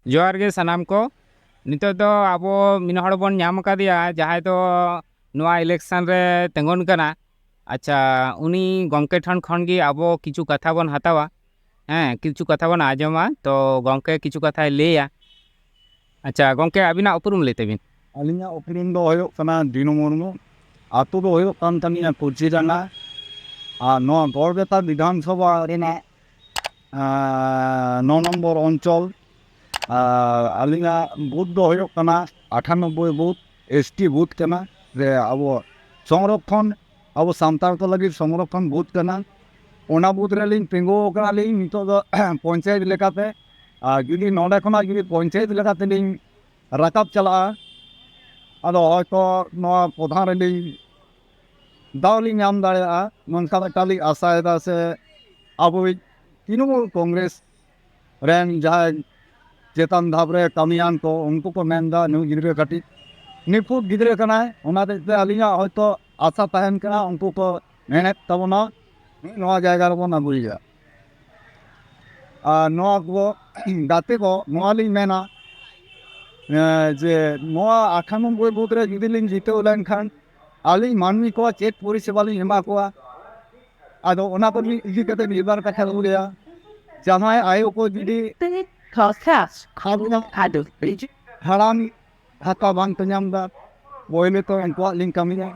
जोहार गे सनाम को नितो दो आबो मिन हड़ बन नाम कादिया जहां दो नोआ इलेक्शन रे तेंगोन कना। अच्छा उनी गंके ठन खन गी आबो किछु कथा बन हतावा। हैं किछु कथा बन आजमा तो गंके किछु कथा लेया। अच्छा गंके अबिना उपरुम लेते बिन। अलिंगा उपरुम दो होयो कना दिनु मुर्मू आतु दो होयो कान तनिया कुर्चिरांगा आ नो गड़बेता विधानसभा रेना 9 नम्बर अंचल अलिंगा बूथ दो होयो कना 98 बूथ एसटी बूथ कना रे अब संरक्षण अब सान्ताल को लगी संरक्षण बूथ कना ओना बूथ रे लिंग पेंगो कना लिंग नितो दो पंचायत लेकाते जुदी नोडे खना जुदी पंचायत लेकाते लिंग राकाब चला आदो हयतो नोआ प्रधान रे लिंग दावली नाम दाड़ा नोनका टाली आशा से अब तृणमूल कांग्रेस रेन जहाँ चेतन धाबरे कमियान को उनको को मेनदा नु गिद्रे कटी निपुत गिद्रे कना ओनाते अलिंगा हयतो आशा तहन कना उनको को मेहनत तबना नोआ जायगा रे बन अगुइया नोआ को गाते को नोआ लिंग मेना जे नोआ 98 बूथ रे जुदी लिंग जिते लेन खान आलिंग मानवी को चेक परिसेवा लिंग एमा को आदो ओना पर इजी कते निर्भर कथा रुलिया जहां आयो को जुदी खाना हराम हाता बांग तनामदा बोइले तो इनको लिंग कमिया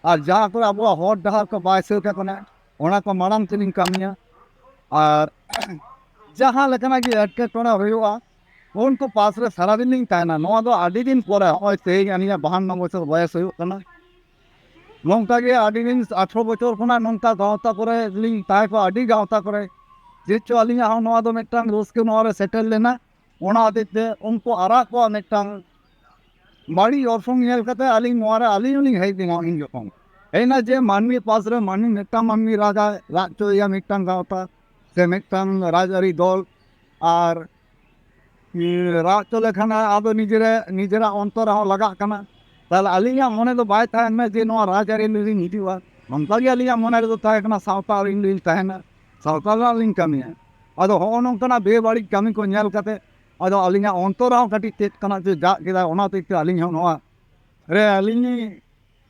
और जहां को अब हॉट डहार को बायसे कना ओना को माराम ते लिंग कमिया और जहां लेकना की अटके टोना होयोआ उनको पास रे सारा दिन लिंग ताना नोआ दो आदि दिन परे होय तेई अनिया 52 बछर बयस होयो कना नोंका गे आदि दिन 18 बछर खना नोंका गावता करे लिंग ताय को आदि गावता करे जेचो अलिंगा हां नोआ दो मेटांग रोस्के नोआ रे सेटल लेना ओना आदिते उनको आरा को मेटांग बाड़ी ऑर्फोंग नेल कते अलिंग नोआ रे अलिंग लिंग हेई दिंगा इन जखों एना जे मानवी पास रे मानवी मेटांग मानवी राजा राजो या मेटांग गावता से मेटांग राजारी दल और राज चले खाना आदो निजेरा अंतर हो लगा कना ताल अलिंगा मने दो बाय थायन में जे नोआ राजारी लिंग हिजुआ नंका गे अलिंगा मने रे दो थाय कना सावता लिंग थायना सावता लिंग कमिया आदो हो नंकना बेबाड़ी कमी को नेल कते आदो अलिंगा अंतर हो कटी तेज कना जे जा केदा ओना ते अलिंगा नोआ रे अलिंगी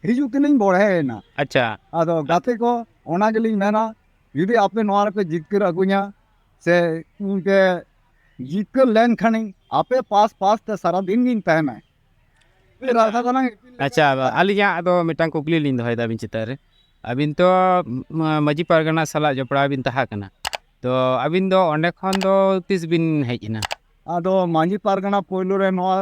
हिजु किलिंग बढ़ेना। अच्छा आदो गाते को ओना गेलिंग मेना जुदी आपे नोआ रे पे जितकर अगुया से उनके जितकर लेन खनी आपे पास पास ते सारा दिन गिन तहना अच्छा अलिया दो मिटांग कुकली लिंद होय दा बिन चितारे अबिन तो मजी परगना साला जपड़ा बिन तहा कना तो अबिन दो ओंडे खन दो तिस बिन हेजना आदो मांझी पारगना पोइलो रे नोआ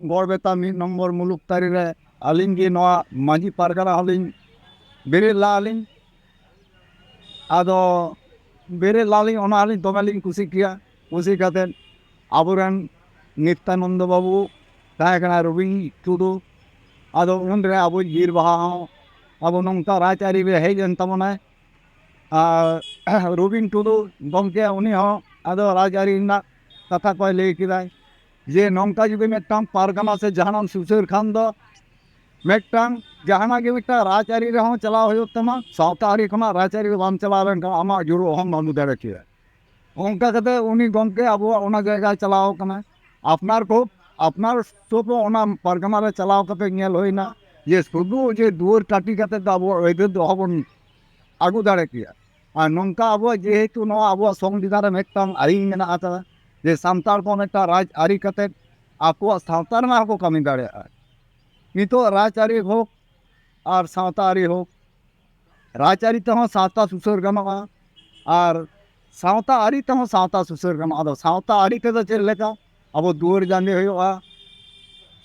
गड़बेता 1 नंबर मुलुक तारी रे अलिंग गे नोआ मांझी पारगना हलिंग बेरे लालिंग आदो बेरे लालिंग ओना हलिंग दोमेलिंग खुशी किया खुशी कते आबुरन नित्यानंद बाबू तायकना रवि टुडू आदो उनरे आबो गिर बहा अब नंका राजचारी रे हेजन तमना रविन टुडू गंके उनी हो आदो राजचारी ना कथा को ले किदाय जे नंका जुदी मेटांग पारगना से जहानम सुसर खान दो मेटांग जहाना गे मिटा राजचारी रे हो चला होयो तमा सावतारी खना राजचारी रे बाम चला रे आमा जुरो हम मानु दारे किया ओंका कते उनी गंके अब ओना जगह चलाओ कना अपनार को अपनार तो ओना पारगना रे चलाओ कते नेल होइना जे सुदु जे दुर टाटी कते अब एदे दो हबन आगु दारे किया और नंका अब जेहेतु नो अब संविधान रे मेटांग आरी मेना आता जे सान्ताल को मेटा राज आरी कते आपको सावतार में को कमी दाड़े नितो राजचारी हो और सावतारी हो राजचारी तो सावता सुसर गमा और सावता आरी तो सावता सुसर गमा आदो सावता आरी ते चेल लेका अब दुवर जाने होयोआ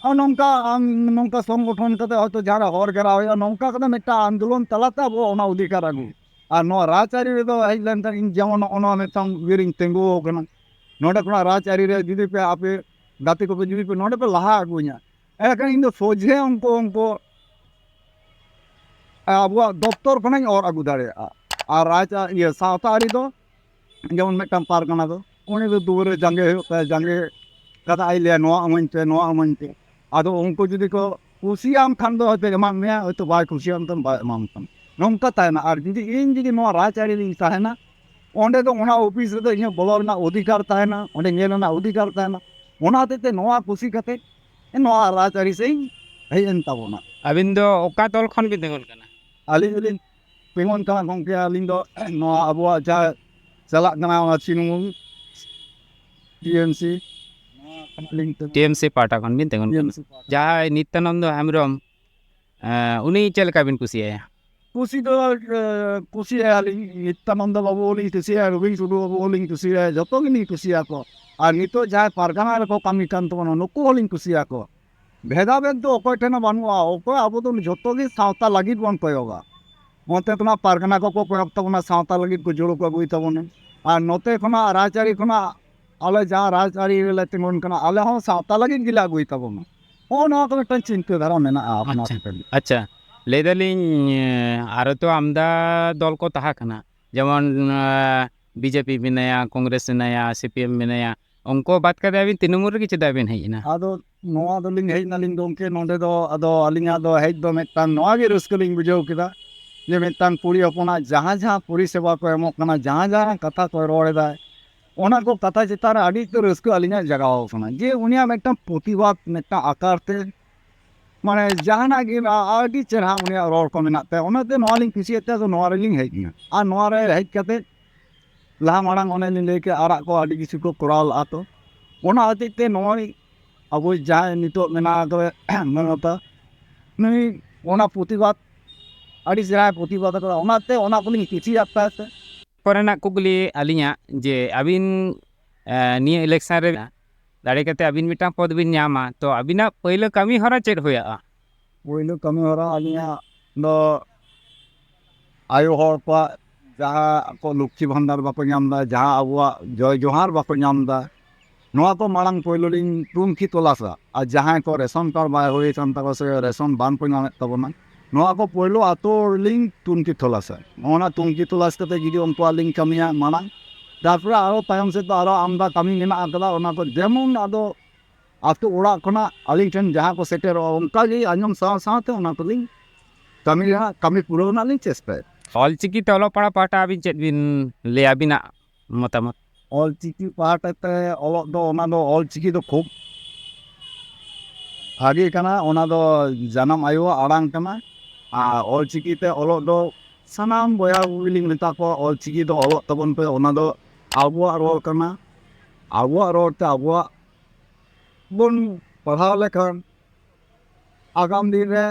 और नंका संगठन कते हयतो जहां हर घेरा होयो नंका कते मेटा आंदोलन तलाते अब ओना अधिकार आगु और नो राजचारी रे दो हेज लेन इन जेमन ओना मेटांग विरिंग तेंगो कना नोडे कोना राजचारी रे जुदी पे आपे गाते को पे जुदी पे नोडे पे लहा अगुया एका इन दो सोझे उनको अब दफ्तर खना और अगु दाड़े और राज ये सावतारी दो जेमन मेटांग पारगना दो उनी दो दुवर जंगे हो जंगे कथा आइले नो अमनते आदो उनको जुदी को खुशियाम खान दो हते एमाम मे हयतो बाय खुशियाम तम बाय एमाम तम नंका तायना और जुदी इन जुदी नो राजचारी लिंग ताहेना ओंडे दो ओना ऑफिस रे दो इन बोलर ना अधिकार ताहेना ओंडे नेल ना अधिकार ताहेना ᱚᱱᱟ ᱦᱚᱛᱮᱡ ᱛᱮ ᱱᱚᱣᱟ ᱠᱩᱥᱤ ᱠᱟᱛᱮ ᱱᱚᱣᱟ ᱨᱟᱡᱽᱟᱹᱨᱤ ᱥᱮᱫ ᱤᱧ ᱦᱮᱡ ᱮᱱ ᱛᱟᱵᱚᱱᱟ᱾ ᱟᱹᱵᱤᱱ ᱫᱚ ᱚᱠᱟ ᱫᱚᱞ ᱠᱷᱚᱱ ᱵᱤᱱ ᱛᱤᱸᱜᱩᱱ ᱠᱟᱱᱟ? ᱟᱹᱞᱤᱧ ᱫᱚᱞᱤᱧ ᱛᱤᱸᱜᱩᱱ ᱠᱟᱱᱟ ᱜᱚᱢᱠᱮ, ᱟᱹᱞᱤᱧ ᱫᱚ ᱱᱚᱣᱟ ᱟᱵᱚᱣᱟᱜ ᱡᱟᱦᱟᱸ ᱪᱟᱞᱟᱜ ᱠᱟᱱᱟ ᱚᱱᱟ ᱛᱨᱤᱱᱢᱩᱞ TMC ᱱᱚᱣᱟ ᱠᱷᱚᱱᱟᱜ ᱞᱤᱧ TMC ᱯᱟᱦᱴᱟ ᱠᱷᱚᱱ ᱵᱤᱱ ᱛᱤᱸᱜᱩᱱ ᱠᱟᱱᱟ᱾ TMC ᱯᱟᱦᱴᱟ᱾ ᱡᱟᱦᱟᱸᱭ ᱱᱤᱛᱭᱟᱱᱚᱱᱫᱚ ᱦᱮᱢᱵᱨᱚᱢ, ᱩᱱᱤ ᱪᱮᱫ ᱞᱮᱠᱟ ᱵᱤᱱ ᱠᱩᱥᱤᱭᱟᱭᱟ? ᱠᱩᱥᱤ ᱫᱚ ᱠᱩᱥᱤᱭᱟᱭᱟᱞᱤᱧ, ᱱᱤᱛᱭᱟᱱᱚᱱᱫᱚ ᱵᱟᱵᱩ ᱦᱚᱸᱞᱤᱧ ᱠᱩᱥᱤᱭᱟᱭᱟ, ᱨᱚᱵᱤᱱ ᱴᱩᱰᱩ ᱵᱟᱵᱩ ᱦᱚᱸᱞᱤᱧ ᱠᱩᱥᱤᱭᱟᱭᱟ, ᱡᱚᱛᱚ ᱜᱮᱞᱤᱧ ᱠᱩᱥᱤᱭᱟᱠᱚ᱾ ᱟᱨ ᱱᱤᱛᱚᱜ ᱡᱟᱦᱟᱸᱭ ᱯᱟᱨᱜᱟᱱᱟ ᱨᱮᱠᱚ ᱠᱟᱹᱢᱤ ᱠᱟᱱ ᱛᱟᱵᱚᱱᱟ ᱱᱩᱠᱩ ᱦᱚᱸᱞᱤᱧ ᱠᱩᱥᱤᱭᱟᱠᱚ᱾ ᱵᱷᱮᱫᱟᱵᱷᱮᱫ ᱫᱚ ᱚᱠᱚᱭ ᱴᱷᱮᱱ ᱦᱚᱸ ᱵᱟᱹᱱᱩᱜᱼᱟ, ᱚᱠᱚᱭ ᱟᱵᱚ ᱫᱚ ᱡᱚᱛᱚ ᱜᱮ ᱥᱟᱶᱛᱟ ᱞᱟᱹᱜᱤᱫ ᱵᱚᱱ ᱠᱚᱭᱚᱜᱟ᱾ ᱚᱱᱛᱮ ᱠᱷᱚᱱᱟᱜ ᱯᱟᱨᱜᱟᱱᱟ ᱠᱚᱠᱚ ᱠᱚᱭᱚᱜ ᱛᱟᱵᱚᱱᱟ, ᱥᱟᱶᱛᱟ ᱞᱟᱹᱜᱤᱫ ᱠᱚ ᱡᱳᱲ ᱠᱚ ᱟᱹᱜᱩᱭ ᱛᱟᱵᱚᱱᱟ᱾ ᱟᱨ ᱱᱚᱛᱮ ᱠᱷᱚᱱᱟᱜ ᱨᱟᱡᱽᱟᱹᱨᱤ ᱠᱷᱚᱱᱟᱜ ᱟᱞᱮ ᱡᱟᱦᱟᱸ ᱨᱟᱡᱽᱟᱹᱨᱤ ᱨᱮᱞᱮ ᱛᱤᱸᱜᱩᱱ ᱠᱟᱱᱟ, ᱟᱞᱮ ᱦᱚᱸ ᱥᱟᱶᱛᱟ ᱞᱟᱹᱜᱤᱫ ᱜᱮᱞᱮ ᱟᱹᱜᱩᱭ ᱛᱟᱵᱚᱱᱟ᱾ ᱱᱚᱣᱟ ᱠᱚ ᱢᱤᱫᱴᱟᱝ ᱪᱤᱱᱛᱟᱹ ᱫᱷᱟᱨᱟ ᱢᱮᱱᱟᱜᱼᱟ ᱟᱯᱱᱟᱨ ᱟᱪᱪᱷᱟ ᱴᱷᱮᱱ᱾ ᱟᱪᱪᱷᱟ, ᱞᱟᱹᱭ ᱫᱟᱞᱤᱧ ᱟᱨᱚ ᱛᱚ ᱟᱢᱫᱟ ᱫᱚᱞ ko ᱛᱟᱦᱮᱸ ᱠᱟᱱᱟ, ᱡᱮᱢᱚᱱ BJP ᱢᱮᱱᱟᱭᱟ, ᱠᱚᱝᱜᱨᱮᱥ ᱢᱮᱱᱟᱭᱟ, CPM ᱢᱮᱱᱟᱭᱟ, ᱩᱱᱠᱩ ᱵᱟᱫ ᱠᱟᱛᱮ ᱟᱹᱵᱤᱱ ᱛᱨᱤᱱᱢᱩᱞ ᱨᱮᱜᱮ ᱪᱮᱫᱟᱜ ᱵᱤᱱ ᱦᱮᱡ ᱮᱱᱟ? ᱟᱫᱚ ᱱᱚᱣᱟ ᱫᱚᱞᱤᱧ ᱦᱮᱡ ᱮᱱᱟᱞᱤᱧ ᱜᱚᱢᱠᱮ, ᱱᱚᱸᱰᱮ ᱫᱚ ᱟᱫᱚ ᱟᱹᱞᱤᱧᱟᱜ ᱫᱚ ᱦᱮᱡ ᱫᱚ ᱢᱤᱫᱴᱟᱝ ᱱᱚᱣᱟ ᱜᱮ ᱨᱟᱹᱥᱠᱟᱹ ᱞᱤᱧ ᱵᱩᱡᱷᱟᱹᱣ ᱠᱮᱫᱟ ᱡᱮ ᱢᱤᱫᱴᱟᱝ ᱠᱩᱲᱤ ᱦᱚᱯᱚᱱᱟᱜ ᱡᱟᱦᱟᱸ ᱯᱚᱨᱤᱥᱮᱵᱟ ᱠᱚ ᱮᱢᱚᱜ ᱠᱟᱱᱟ, ᱡᱟᱦᱟᱸ ᱠᱟᱛᱷᱟ ᱠᱚ ᱨᱚᱲ ᱮᱫᱟ, ᱚᱱᱟ ᱠᱚ ᱠᱟᱛᱷᱟ ᱪᱮᱛᱟᱱ ᱨᱮ ᱟᱹᱰᱤ ᱩᱛᱟᱹᱨ ᱨᱟᱹᱥᱠᱟᱹ ᱟᱹᱞᱤᱧᱟᱜ ᱡᱟᱜᱟᱣ ᱠᱟᱱᱟ ᱡᱮ ᱩᱱᱤᱭᱟᱜ ᱢᱤᱫᱴᱟᱝ ᱯᱨᱚᱛᱤᱵᱟᱫ ᱢᱤᱫᱴᱟᱝ ᱟᱠᱟᱨ ᱛᱮ, ᱢᱟᱱᱮ ᱡᱟᱦᱟᱱᱟᱜ ᱜᱮ ᱟᱹᱰᱤ ᱪᱮᱦᱨᱟ ᱩᱱᱤᱭᱟᱜ ᱨᱚᱲ ko ᱢᱮᱱᱟᱜ ᱛᱟᱭᱟ᱾ ᱚᱱᱟᱛᱮ ᱱᱚᱣᱟ ᱞᱤᱧ ᱠᱩᱥᱤᱭᱟᱜ ᱛᱮ ᱟᱫᱚ ᱱᱚᱣᱟ ᱨᱮᱞᱤᱧ ᱦᱮᱡ ᱮᱱᱟ᱾ ᱟᱨ ᱱᱚᱣᱟ ᱨᱮ ᱦᱮᱡ ᱠᱟᱛᱮ ᱞᱟᱦᱟ ᱢᱟᱲᱟᱝ ᱚᱱᱮ ᱞᱤᱧ ᱞᱟᱹᱭ ᱠᱮᱫ ᱟᱨᱟᱜ ᱠᱚ ᱟᱹᱰᱤ ᱠᱤᱪᱷᱩ ᱠᱚ ᱠᱚᱨᱟᱣ ᱞᱟᱜᱼᱟ, ᱛᱚ ᱚᱱᱟ ᱦᱚᱛᱮᱡ ᱛᱮ ᱱᱚᱜᱼᱚᱭ ᱟᱵᱚ ᱡᱟᱦᱟᱸᱭ ᱱᱤᱛᱚᱜ ᱢᱮᱱᱟᱜ ᱛᱚᱵᱮ ᱢᱟᱱᱚᱛᱟ ᱱᱩᱭ ᱚᱱᱟ ᱯᱨᱚᱛᱤᱵᱟᱫ ᱟᱹᱰᱤ ᱪᱮᱦᱨᱟᱭ ᱯᱨᱚᱛᱤᱵᱟᱫ ᱟᱠᱟᱫᱟ, ᱚᱱᱟᱛᱮ ᱚᱱᱟ ᱠᱚᱞᱤᱧ ᱠᱩᱥᱤᱭᱟᱜ ᱛᱟᱭ ᱛᱮ᱾ ᱯᱚᱨᱮᱱᱟᱜ ᱠᱩᱠᱞᱤ ᱟᱹᱞᱤᱧᱟᱜ ᱡᱮ ᱟᱹᱵᱤᱱ ᱱᱤᱭᱟᱹ ᱤᱞᱮᱠᱥᱚᱱ ᱨᱮ ᱫᱟᱲᱮ ᱠᱟᱛᱮ ᱟᱹᱵᱤᱱ ᱢᱤᱫᱴᱟᱝ ᱯᱚᱫ ᱵᱤᱱ ᱧᱟᱢᱟ, ᱛᱚ ᱟᱹᱵᱤᱱᱟᱜ ᱯᱳᱭᱞᱳ ᱠᱟᱹᱢᱤ ᱦᱚᱨᱟ ᱪᱮᱫ ᱦᱩᱭᱩᱜᱼᱟ? ᱯᱳᱭᱞᱳ ᱠᱟᱹᱢᱤ ᱦᱚᱨᱟ ᱟᱹᱞᱤᱧᱟᱜ ᱫᱚ ᱟᱭᱳ ᱦᱚᱲ ᱠᱚᱣᱟᱜ ᱡᱟᱦᱟᱸ ᱟᱠᱚ ᱞᱚᱠᱠᱷᱤ ᱵᱷᱟᱱᱰᱟᱨ ᱵᱟᱠᱚ ᱧᱟᱢ ᱮᱫᱟ, ᱡᱟᱦᱟᱸ ᱟᱵᱚᱣᱟᱜ ᱡᱚᱭ ᱡᱚᱦᱟᱨ ᱵᱟᱠᱚ ᱧᱟᱢ ᱮᱫᱟ, ᱱᱚᱣᱟ ko ᱢᱟᱲᱟᱝ ᱯᱳᱭᱞᱳ ᱞᱤᱧ ᱛᱩᱱᱠᱷᱤ ᱛᱚᱞᱟᱥᱟ᱾ ᱟᱨ ᱡᱟᱦᱟᱸᱭ ᱠᱚ ᱨᱮᱥᱚᱱ ᱠᱟᱨᱰ ᱵᱟᱭ ᱦᱩᱭ ᱟᱠᱟᱱ ᱛᱟᱠᱚ ᱥᱮ ᱨᱮᱥᱚᱱ ᱵᱟᱝ ᱠᱚ ᱧᱟᱢᱮᱫ ᱛᱟᱵᱚᱱᱟ, ᱱᱚᱣᱟ ko ᱯᱳᱭᱞᱳ ᱟᱛᱳ ᱨᱮᱞᱤᱧ ᱛᱩᱱᱠᱷᱤ ᱛᱚᱞᱟᱥᱟ᱾ ᱚᱱᱟ ᱛᱩᱱᱠᱷᱤ ᱛᱚᱞᱟᱥ ᱠᱟᱛᱮ ᱡᱩᱫᱤ ᱩᱱᱠᱩᱣᱟᱜ ᱞᱤᱧ ᱠᱟᱹᱢᱤᱭᱟ ᱢᱟᱲᱟᱝ, ᱛᱟᱨᱯᱚᱨᱮ ᱟᱨᱚ ᱛᱟᱭᱚᱢ ᱥᱮᱫ ᱫᱚ ᱟᱨᱚ ᱟᱢᱫᱟ ᱠᱟᱹᱢᱤ ᱢᱮᱱᱟᱜ ᱟᱠᱟᱫᱟ, ᱚᱱᱟ ko ᱡᱮᱢᱚᱱ ᱟᱫᱚ ᱟᱛᱳ ᱚᱲᱟᱜ ᱠᱷᱚᱱᱟᱜ ᱟᱹᱞᱤᱧ ᱴᱷᱮᱱ ᱡᱟᱦᱟᱸ ko ᱥᱮᱴᱮᱨᱚᱜᱼᱟ, ᱚᱱᱠᱟᱜᱮ ᱟᱸᱡᱚᱢ ᱥᱟᱶ ᱥᱟᱶᱛᱮ ᱚᱱᱟ ᱠᱚᱞᱤᱧ ᱠᱟᱹᱢᱤ ᱯᱩᱨᱟᱹᱣ ᱨᱮᱱᱟᱜ ᱞᱤᱧ ᱪᱮᱥᱴᱟᱭᱟ᱾ ᱚᱞᱪᱤᱠᱤ te ᱚᱞᱚᱜ ᱯᱟᱲᱦᱟᱜ ᱯᱟᱦᱴᱟ ᱟᱹᱵᱤᱱ ᱪᱮᱫ ᱵᱤᱱ ᱞᱟᱹᱭᱟ, ᱟᱹᱵᱤᱱᱟᱜ ᱢᱚᱛᱟᱢᱚᱛ? ᱚᱞᱪᱤᱠᱤ ᱯᱟᱦᱴᱟ ᱛᱮ ᱚᱞᱚᱜ ᱫᱚ, ᱚᱱᱟ ᱫᱚ ᱚᱞᱪᱤᱠᱤ ᱫᱚ ᱠᱷᱩᱵ ᱵᱷᱟᱜᱮ ᱠᱟᱱᱟ, ᱚᱱᱟ ᱫᱚ ᱡᱟᱱᱟᱢ ᱟᱭᱳᱣᱟᱜ ᱟᱲᱟᱝ ᱠᱟᱱᱟ᱾ ᱟᱨ ᱚᱞᱪᱤᱠᱤ ᱛᱮ ᱚᱞᱚᱜ ᱫᱚ ᱥᱟᱱᱟᱢ ᱵᱚᱭᱦᱟ ᱠᱚᱜᱮᱞᱤᱧ ᱢᱮᱛᱟ ᱠᱚᱣᱟ, ᱚᱞᱪᱤᱠᱤ ᱫᱚ ᱚᱞᱚᱜ ᱛᱟᱵᱚᱱ ᱯᱮ᱾ ᱚᱱᱟ ᱫᱚ ᱟᱵᱚᱣᱟᱜ ᱨᱚᱲ ᱠᱟᱱᱟ, ᱟᱵᱚᱣᱟᱜ ᱨᱚᱲ ᱛᱮ ᱟᱵᱚᱣᱟᱜ ᱵᱚᱱ ᱯᱟᱲᱦᱟᱣ ᱞᱮᱠᱷᱟᱱ আগাম দিন রে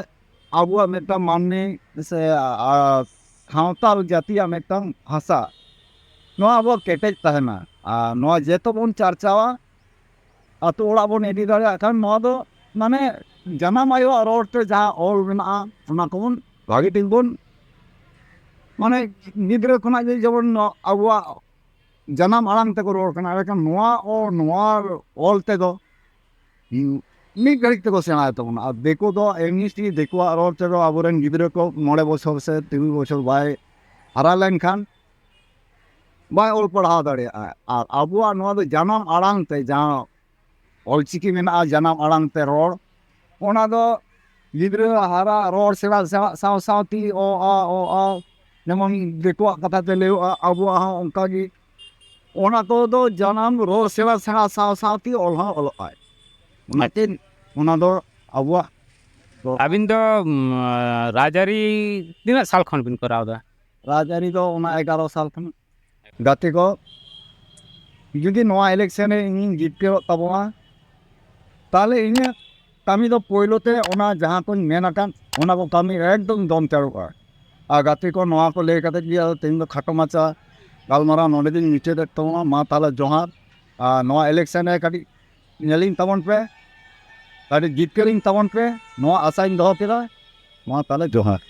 আবহাওয়া মিদটাং মাননি সে সাঁওতাল জাতিয়াᱜ মিদটাং ভাষা নয়া আবহাওয়া কেটেজ তাহেনা আর নয়া যেতো বন চর্চাওয়া আতো ওড়াগ বন ইদি দাড়েয়াগ ᱠᱷᱟᱱ নয়া ᱫᱚ ᱢᱟᱱᱮ ᱡᱟᱱᱟᱢ ᱟᱭᱳᱣᱟᱜ ᱨᱚᱲᱛᱮ ᱡᱟᱦᱟᱸ ᱚᱞ ᱢᱮᱱᱟᱜᱼᱟ ᱚᱱᱟ ᱠᱚᱵᱚᱱ ᱵᱷᱟᱹᱜᱤ ᱴᱷᱤᱠ ᱵᱚᱱ ᱢᱟᱱᱮ ᱜᱤᱫᱽᱨᱟᱹ ᱠᱷᱚᱱᱟᱜ ᱜᱮ ᱡᱮᱢᱚᱱ ᱟᱵᱚᱣᱟᱜ ᱡᱟᱱᱟᱢ ᱟᱲᱟᱝ ᱛᱮᱠᱚ ᱨᱚᱲ ᱠᱟᱱᱟ, ᱮᱸᱰᱮᱠᱷᱟᱱ ᱱᱚᱣᱟ ᱚᱞ ᱛᱮᱫᱚ ᱢᱤᱫ ᱜᱷᱟᱹᱲᱤᱡ ᱛᱮᱠᱚ ᱥᱮᱬᱟᱭ ᱛᱟᱵᱚᱱᱟ। ᱟᱨ ᱫᱤᱠᱩ ᱫᱚ ᱮᱢᱱᱤ ᱫᱤᱠᱩᱣᱟᱜ ᱨᱚᱲ ᱛᱮᱫᱚ ᱟᱵᱚᱨᱮᱱ ᱜᱤᱫᱽᱨᱟᱹ ᱠᱚ 9 বছর ᱥᱮ 3 বছর ᱵᱟᱭ ᱦᱟᱨᱟ ᱞᱮᱱᱠᱷᱟᱱ ᱵᱟᱭ ᱚᱞ ᱯᱟᱲᱦᱟᱣ ᱫᱟᱲᱮᱭᱟᱜᱼᱟ। ᱟᱨ ᱟᱵᱚᱣᱟᱜ ᱱᱚᱣᱟ ᱫᱚ ᱡᱟᱱᱟᱢ ᱟᱲᱟᱝ তে ᱡᱟᱦᱟᱸ ᱚᱞᱪᱤᱠᱤ ᱢᱮᱱᱟᱜᱼᱟ, ᱡᱟᱱᱟᱢ ᱟᱲᱟᱝ তে ᱨᱚᱲ, ᱚᱱᱟ ᱫᱚ ᱜᱤᱫᱽᱨᱟᱹ ᱦᱟᱨᱟ ᱨᱚᱲ ᱥᱮᱬᱟ ᱥᱟᱶ ᱥᱟᱶᱛᱮ ᱚ ᱟ যেমন ᱫᱤᱠᱩᱣᱟᱜ ᱠᱟᱛᱷᱟ ᱛᱮ ᱞᱟᱹᱭᱚᱜᱼᱟ, ᱟᱵᱚᱣᱟᱜ ᱦᱚᱸ ᱚᱱᱠᱟᱜᱮ ᱚᱱᱟ ᱠᱚᱫᱚ ᱡᱟᱱᱟᱢ ᱨᱚᱲ ᱥᱮᱬᱟ ᱥᱟᱶ ᱥᱟᱶᱛᱮ ᱚᱞ ᱦᱚᱸ ᱚᱞᱚᱜᱼᱟᱭ। ᱚᱱᱟᱛᱮ ᱚᱱᱟ ᱫᱚ ᱟᱵᱚᱣᱟᱜ ᱟᱹᱵᱤᱱ ᱫᱚ ᱨᱟᱡᱽᱟᱹᱨᱤ ᱛᱤᱱᱟᱹᱜ ᱥᱟᱞ ᱠᱷᱚᱱ ᱵᱤᱱ ᱠᱚᱨᱟᱣ ᱮᱫᱟ? ᱨᱟᱡᱽᱟᱹᱨᱤ ᱫᱚ ᱚᱱᱟ 11 ᱥᱟᱞ ᱠᱷᱚᱱ। ᱜᱟᱛᱮ ᱠᱚ ᱡᱩᱫᱤ ᱱᱚᱣᱟ ᱤᱞᱮᱠᱥᱚᱱ ᱨᱮ ᱤᱧᱤᱧ ᱡᱤᱛᱠᱟᱹᱨᱚᱜ ᱛᱟᱵᱚᱱᱟ, তাহলে ᱤᱧᱟᱹᱜ ᱠᱟᱹᱢᱤ ᱫᱚ ᱯᱳᱭᱞᱳ তে ᱚᱱᱟ ᱡᱟᱦᱟᱸ ᱠᱚᱧ ᱢᱮᱱ ᱟᱠᱟᱱ ᱚᱱᱟ ᱠᱚ ᱠᱟᱹᱢᱤ ᱮᱠᱫᱚᱢ ᱫᱚᱢ ᱪᱟᱹᱨᱩᱜᱼᱟ। ᱟᱨ ᱜᱟᱛᱮ ᱠᱚ ᱱᱚᱣᱟ ᱠᱚ ᱞᱟᱹᱭ ᱠᱟᱛᱮ ᱜᱮ ᱛᱮᱦᱮᱧ ᱫᱚ ᱠᱷᱟᱴᱚ ᱢᱟᱪᱷᱟ ᱜᱟᱞᱢᱟᱨᱟᱣ ᱱᱚᱰᱮ ᱜᱤᱧ ᱢᱩᱪᱟᱹᱫᱮᱫ ᱛᱟᱵᱚᱱᱟ। ᱢᱟ ᱛᱟᱦᱚᱞᱮ ᱡᱚᱦᱟᱨ। ᱟᱨ ᱱᱚᱣᱟ ᱤᱞᱮᱠᱥᱚᱱ ᱨᱮ ᱠᱟᱹᱴᱤᱡ ᱧᱮᱞᱤᱧ ᱛᱟᱵᱚᱱ ᱯᱮ, ᱠᱟᱹᱴᱤᱡ ᱡᱤᱛᱠᱟᱹᱨᱤᱧ ᱛᱟᱵᱚᱱ ᱯᱮ, ᱱᱚᱣᱟ ᱟᱥᱟᱧ ᱫᱚᱦᱚ ᱠᱮᱫᱟ। ᱢᱟ ᱛᱟᱦᱚᱞᱮ ᱡᱚᱦᱟᱨ।